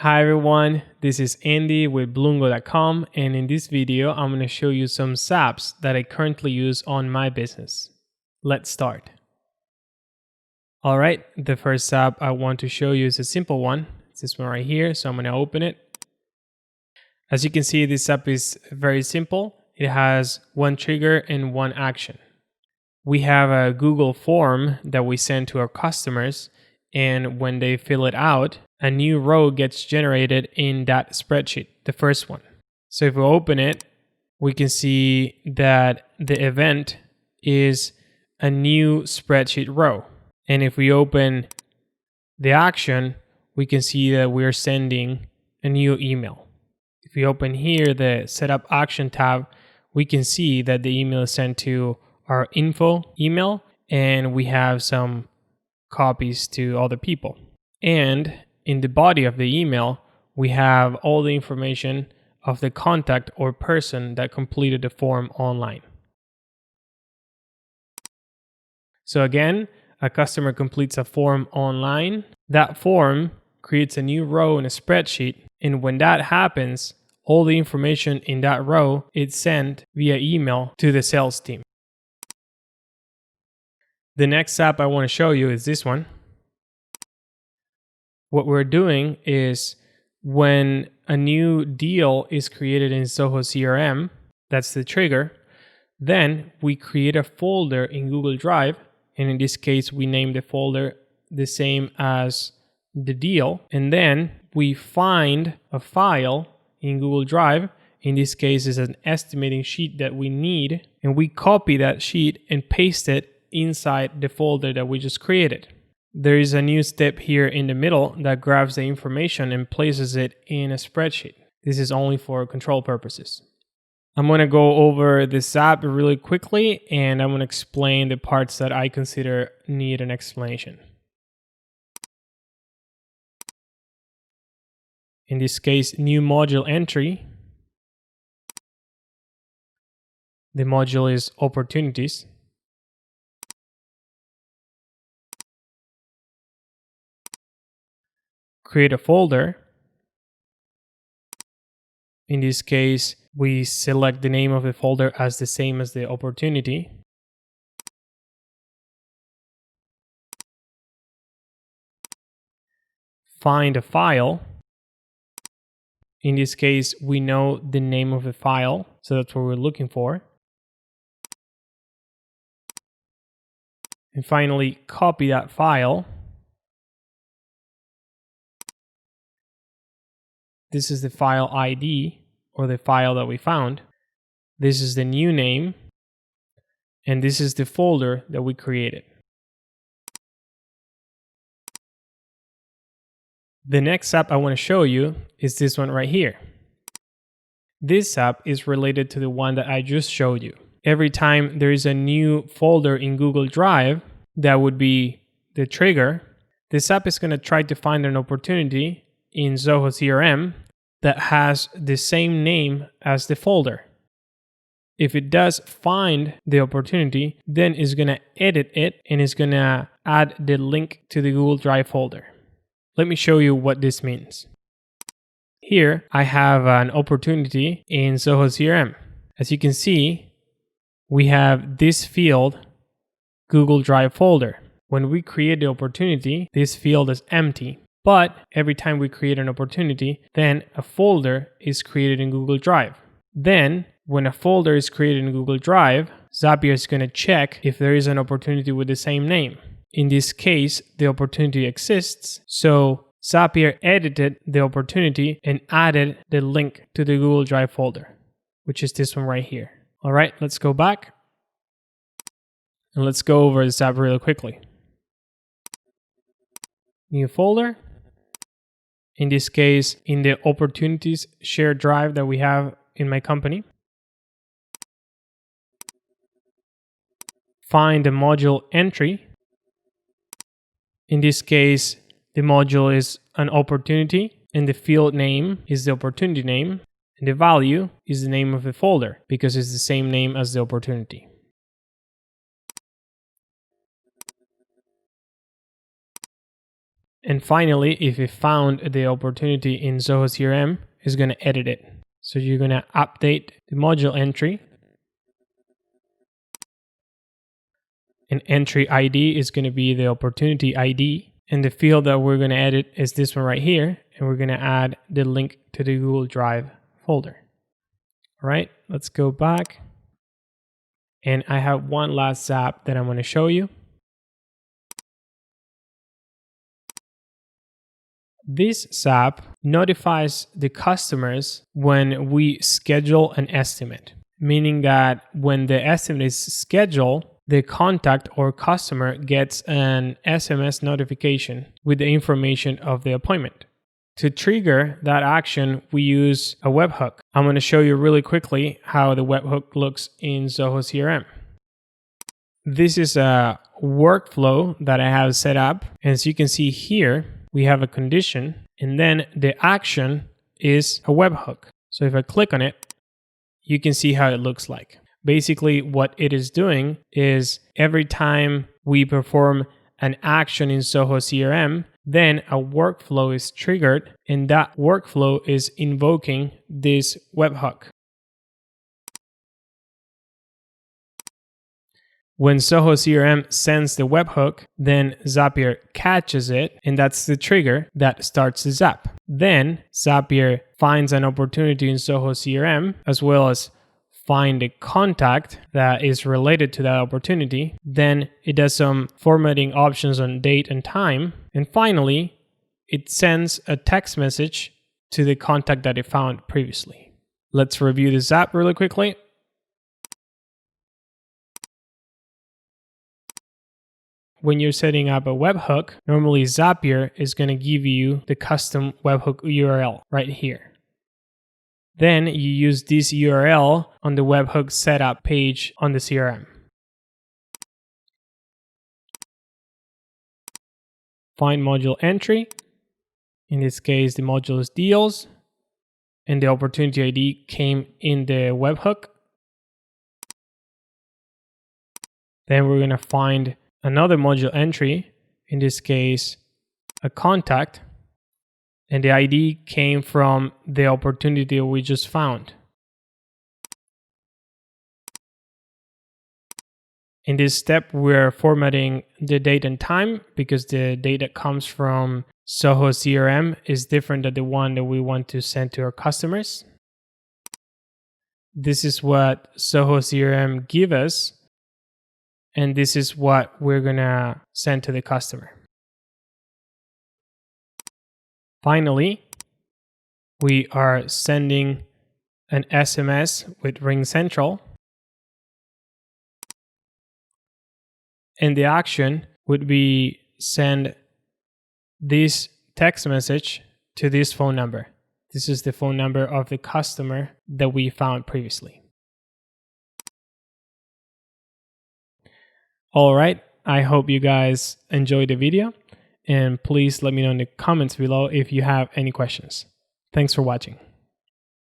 Hi everyone, this is Andy with Bloomgo.com, and in this video I'm going to show you some zaps that I currently use on my business. Let's start. Alright, the first zap I want to show you is a simple one. It's this one right here, so I'm going to open it. As you can see, this zap is very simple. It has one trigger and one action. We have a Google form that we send to our customers, and when they fill it out, a new row gets generated in that spreadsheet, the first one. So if we open it, we can see that the event is a new spreadsheet row. And if we open the action, we can see that we're sending a new email. If we open here the Setup Action tab, we can see that the email is sent to our info email, and we have some copies to other people. And in the body of the email, we have all the information of the contact or person that completed the form online. So again, a customer completes a form online. That form creates a new row in a spreadsheet. And when that happens, all the information in that row is sent via email to the sales team. The next app I want to show you is this one. What we're doing is when a new deal is created in Zoho CRM, that's the trigger, then we create a folder in Google Drive. And in this case, we name the folder the same as the deal. And then we find a file in Google Drive. In this case, it's an estimating sheet that we need. And we copy that sheet and paste it inside the folder that we just created. There is a new step here in the middle that grabs the information and places it in a spreadsheet. This is only for control purposes. I'm going to go over this app really quickly, and I'm going to explain the parts that I consider need an explanation. In this case, new module entry. The module is opportunities. Create a folder. In this case, we select the name of the folder as the same as the opportunity. Find a file. In this case, we know the name of the file, so that's what we're looking for. And finally, copy that file. This is the file ID, or the file that we found. This is the new name, and this is the folder that we created. The next app I want to show you is this one right here. This app is related to the one that I just showed you. Every time there is a new folder in Google Drive, that would be the trigger. This app is going to try to find an opportunity in Zoho CRM that has the same name as the folder. If it does find the opportunity, then it's going to edit it and it's going to add the link to the Google Drive folder. Let me show you what this means. Here I have an opportunity in Zoho CRM. As you can see, we have this field, Google Drive folder. When we create the opportunity, this field is empty. But every time we create an opportunity, then a folder is created in Google Drive. Then, when a folder is created in Google Drive, Zapier is going to check if there is an opportunity with the same name. In this case, the opportunity exists, so Zapier edited the opportunity and added the link to the Google Drive folder, which is this one right here. All right, let's go back. And let's go over this app really quickly. New folder. In this case, in the opportunities shared drive that we have in my company. Find the module entry. In this case, the module is an opportunity, and the field name is the opportunity name, and the value is the name of the folder because it's the same name as the opportunity. And finally, if we found the opportunity in Zoho CRM, it's going to edit it. So you're going to update the module entry. And entry ID is going to be the opportunity ID. And the field that we're going to edit is this one right here. And we're going to add the link to the Google Drive folder. All right, let's go back. And I have one last zap that I'm going to show you. This zap notifies the customers when we schedule an estimate, meaning that when the estimate is scheduled, the contact or customer gets an SMS notification with the information of the appointment. To trigger that action, we use a webhook. I'm going to show you really quickly how the webhook looks in Zoho CRM. This is a workflow that I have set up. As you can see here, we have a condition, and then the action is a webhook. So if I click on it, you can see how it looks like. Basically, what it is doing is every time we perform an action in Zoho CRM, then a workflow is triggered, and that workflow is invoking this webhook. When Zoho CRM sends the webhook, then Zapier catches it, and that's the trigger that starts the zap. Then Zapier finds an opportunity in Zoho CRM, as well as find a contact that is related to that opportunity. Then it does some formatting options on date and time. And finally, it sends a text message to the contact that it found previously. Let's review the zap really quickly. When you're setting up a webhook, normally Zapier is going to give you the custom webhook URL right here. Then you use this URL on the webhook setup page on the CRM. Find module entry. In this case, the module is deals, and the opportunity ID came in the webhook. Then we're going to find another module entry, in this case, a contact, and the ID came from the opportunity we just found. In this step, we're formatting the date and time because the data comes from Zoho CRM is different than the one that we want to send to our customers. This is what Zoho CRM gives us, and this is what we're going to send to the customer. Finally, we are sending an SMS with RingCentral. And the action would be send this text message to this phone number. This is the phone number of the customer that we found previously. All right, I hope you guys enjoyed the video, and please let me know in the comments below if you have any questions. Thanks for watching.